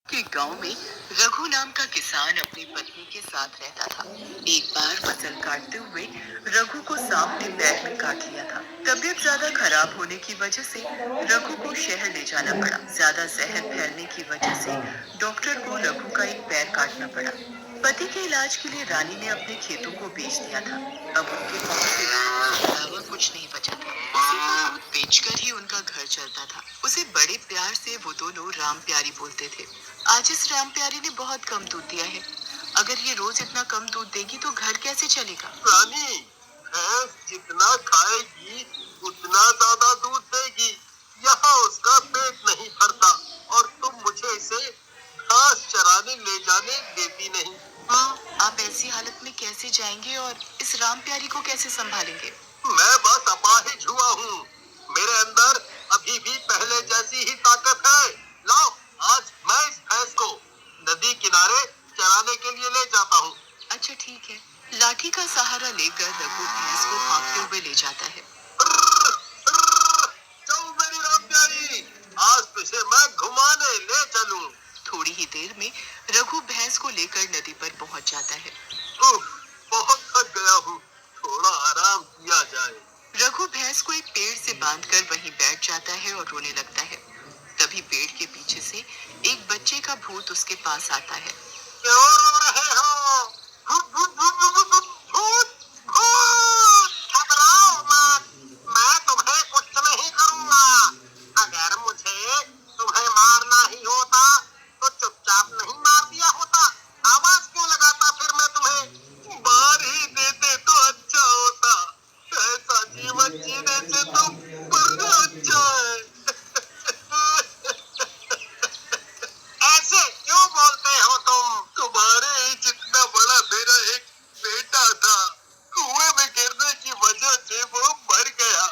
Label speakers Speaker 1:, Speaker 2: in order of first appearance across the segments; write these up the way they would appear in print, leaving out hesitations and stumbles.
Speaker 1: के गांव में रघु नाम का किसान अपनी पत्नी के साथ रहता था। एक बार फसल काटते हुए रघु को सांप ने पैर में काट लिया था। तबीयत ज्यादा खराब होने की वजह से रघु को शहर ले जाना पड़ा। ज्यादा जहर फैलने की वजह से डॉक्टर को रघु का एक पैर काटना पड़ा। पति के इलाज के लिए रानी ने अपने खेतों को बेच दिया था। अब उनके पास इसके अलावा कुछ नहीं बचा था। उसी को दूध बेचकर ही उनका घर चलता था। उसे बड़े प्यार से वो दोनों राम प्यारी बोलते थे। आज इस राम प्यारी ने बहुत कम दूध दिया है। अगर ये रोज इतना कम दूध देगी तो घर कैसे चलेगा?
Speaker 2: रानी, भैंस जितना खाएगी उतना ज्यादा दूध देगी। यहाँ उसका पेट नहीं भरता और तुम मुझे इसे घास चराने ले जाने देती नहीं।
Speaker 1: आप ऐसी हालत में कैसे जाएंगे और इस राम प्यारी को कैसे संभालेंगे?
Speaker 2: मैं बस अपाहिज हुआ हूँ। मेरे अंदर अभी भी पहले जैसी ही ताकत है। लाओ, आज मैं इस भैंस को नदी किनारे चराने के लिए ले जाता हूँ।
Speaker 1: अच्छा ठीक है। लाठी का सहारा लेकर रघु भैंस को हाँकते हुए ले जाता है।
Speaker 2: चल मेरी राम प्यारी, आज तुझे मैं घुमाने ले चलूं।
Speaker 1: थोड़ी ही देर में रघु भैंस को लेकर नदी पर पहुंच जाता है।
Speaker 2: बहुत थक गया हूँ, थोड़ा आराम किया जाए।
Speaker 1: रघु भैंस को एक पेड़ से बांधकर वहीं बैठ जाता है और रोने लगता है। तभी पेड़ के पीछे से एक बच्चे का भूत उसके पास आता है।
Speaker 2: क्यों रो रहे हो? भूत भूत भूत भूत भूत भूत भूत! घबराओ मत, मैं तुम्हें कुछ नहीं करूँगा। अगर मुझे तुम्हें मारना ही होता तो चुपचाप नहीं मार दिया होता। आवाज क्यों लगाता फिर मैं तुम्हें? मार ही देते तो अच्छा होता। ऐसा जीवन जीने से तो मरना अच्छा है। ऐसे क्यों बोलते हो तुम? तुम्हारे ही जितना बड़ा मेरा एक बेटा था। कुएं में गिरने की वजह से वो मर गया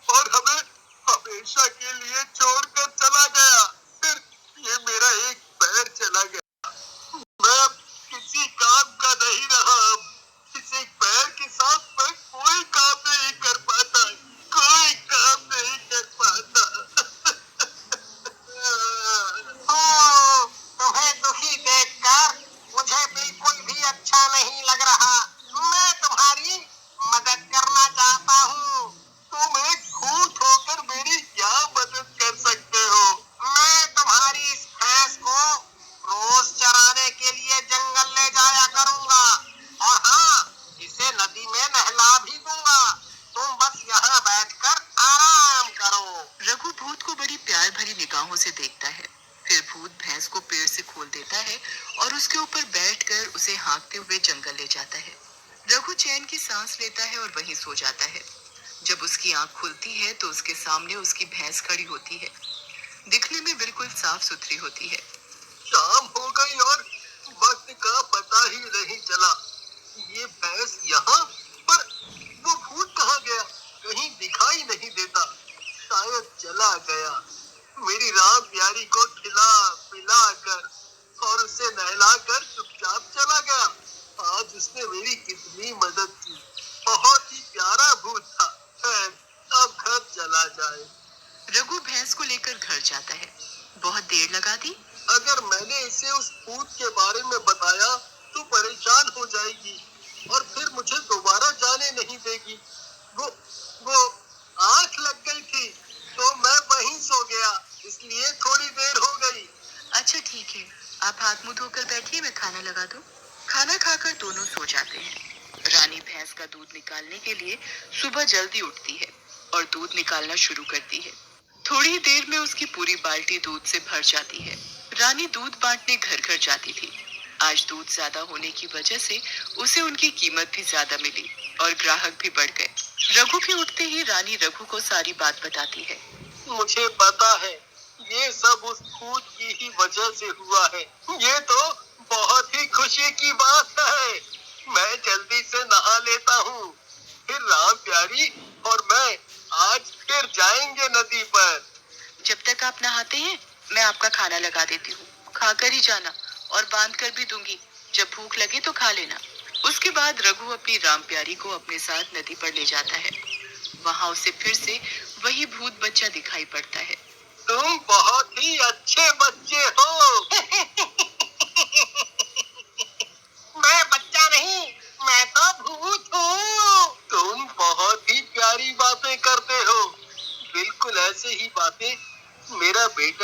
Speaker 2: और हमें हमेशा के लिए छोड़कर चला गया। फिर ये मेरा एक पैर चला गया। मैं अब किसी काम का नहीं रहा। अब इस एक पैर के साथ मैं कोई काम नहीं कर पाता, कोई काम नहीं कर पाता। तुम्हें दुखी देखकर मुझे बिल्कुल भी अच्छा नहीं लग रहा। मैं तुम्हारी मदद करना चाहता हूँ। तुम एक भूत होकर मेरी क्या मदद कर सकते हो? मैं तुम्हारी इस भैंस को रोज चराने के लिए जंगल ले जाया करूँगा और हाँ, इसे नदी में नहला भी दूंगा। तुम बस यहाँ बैठकर आराम करो।
Speaker 1: रघु भूत को बड़ी प्यार भरी निगाहों से देखता है। फिर भूत भैंस को पेड़ से खोल देता है और उसके ऊपर बैठकर उसे हाँकते हुए जंगल ले जाता है। रघु चैन की सांस लेता है और वहीं सो जाता है। जब उसकी आंख खुलती है तो उसके सामने उसकी भैंस खड़ी होती है। दिखने में बिल्कुल साफ सुथरी होती है।
Speaker 2: शाम हो गई और वक्त का पता ही नहीं चला। ये भैंस यहाँ, पर वो भूत कहाँ गया? कहीं दिखाई नहीं देता। शायद चला गया। मेरी राम प्यारी को खिला पिला कर और उसे नहला कर चुपचाप चला गया। आज उसने मेरी कितनी मदद की। बहुत ही प्यारा भूत था। अब घर चला जाए।
Speaker 1: रघु भैंस को लेकर घर जाता है। बहुत देर लगा दी।
Speaker 2: अगर मैंने इसे उस भूत के बारे में बताया तो परेशान हो जाएगी और फिर मुझे दोबारा जाने नहीं देगी। वो आंख लग गई थी तो मैं वहीं सो गया, इसलिए थोड़ी देर हो गई।
Speaker 1: अच्छा ठीक है, आप हाथ मुंह धोकर बैठिए, मैं खाना लगा दूं। खाना खाकर दोनों सो जाते हैं। रानी भैंस का दूध निकालने के लिए सुबह जल्दी उठती है और दूध निकालना शुरू करती है। थोड़ी देर में उसकी पूरी बाल्टी दूध से भर जाती है। रानी दूध बांटने घर घर जाती थी। आज दूध ज्यादा होने की वजह से उसे उनकी कीमत भी ज्यादा मिली और ग्राहक भी बढ़ गए। रघु के उठते ही रानी रघु को सारी बात बताती है।
Speaker 2: मुझे पता है, ये सब उस भूत की ही वजह से हुआ है। ये तो बहुत ही खुशी की बात है। मैं जल्दी से नहा लेता हूँ। फिर राम प्यारी और मैं आज फिर जाएंगे नदी पर।
Speaker 1: जब तक आप नहाते हैं मैं आपका खाना लगा देती हूँ, खाकर ही जाना और बांध कर भी दूंगी। जब भूख लगे तो खा लेना। उसके बाद रघु अपनी राम प्यारी को अपने साथ नदी पर ले जाता है। वहाँ उसे फिर से वही भूत बच्चा दिखाई पड़ता है।
Speaker 2: तुम बहुत ही अच्छे बच्चे हो।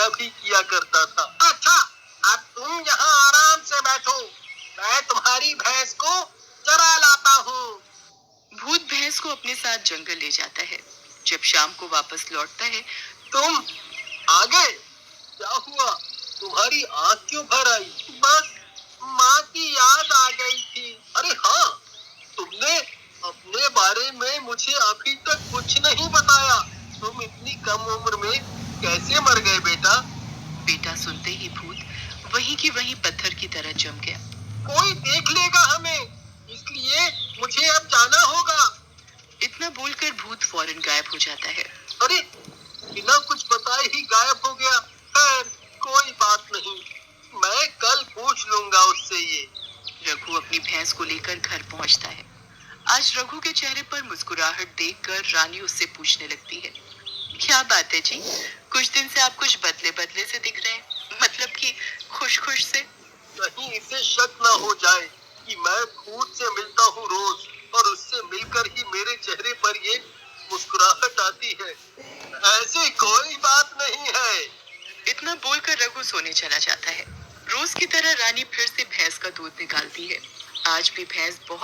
Speaker 2: ऐसा भी किया करता था। अच्छा, अब तुम यहाँ आराम से बैठो, मैं तुम्हारी भैंस को चरा लाता हूँ।
Speaker 1: भूत भैंस को अपने साथ जंगल ले जाता है। जब शाम को वापस लौटता है,
Speaker 2: तुम आ गए? क्या हुआ? तुम्हारी आँख क्यों भर आई? बस माँ की याद आ गई थी। अरे हाँ, तुमने अपने बारे में मुझे अभी तक कुछ नहीं बताया। तुम इतनी कम उम्र में कैसे मर गए बेटा?
Speaker 1: बेटा सुनते ही भूत वहीं की वहीं पत्थर की तरह जम गया।
Speaker 2: कोई देख लेगा हमें, इसलिए मुझे अब जाना होगा।
Speaker 1: इतना बोलकर भूत फौरन गायब हो जाता है।
Speaker 2: अरे, बिना कुछ बताए ही गायब हो गया। खैर, कोई बात नहीं, मैं कल पूछ लूंगा उससे ये।
Speaker 1: रघु अपनी भैंस को लेकर घर पहुंचता है। आज रघु के चेहरे पर मुस्कुराहट देखकर रानी उससे पूछने लगती है, क्या बात है जी, कुछ दिन से आप कुछ बदले बदले से दिख रहे हैं, मतलब कि खुश खुश से।
Speaker 2: कहीं इसे शक न हो जाए कि मैं भूत से मिलता हूँ रोज, और उससे मिलकर ही मेरे चेहरे पर ये मुस्कुराहट आती है। ऐसी कोई बात नहीं है।
Speaker 1: इतना बोलकर रघु सोने चला जाता है। रोज की तरह रानी फिर से भैंस का दूध निकालती है। आज भी भैंस बहुत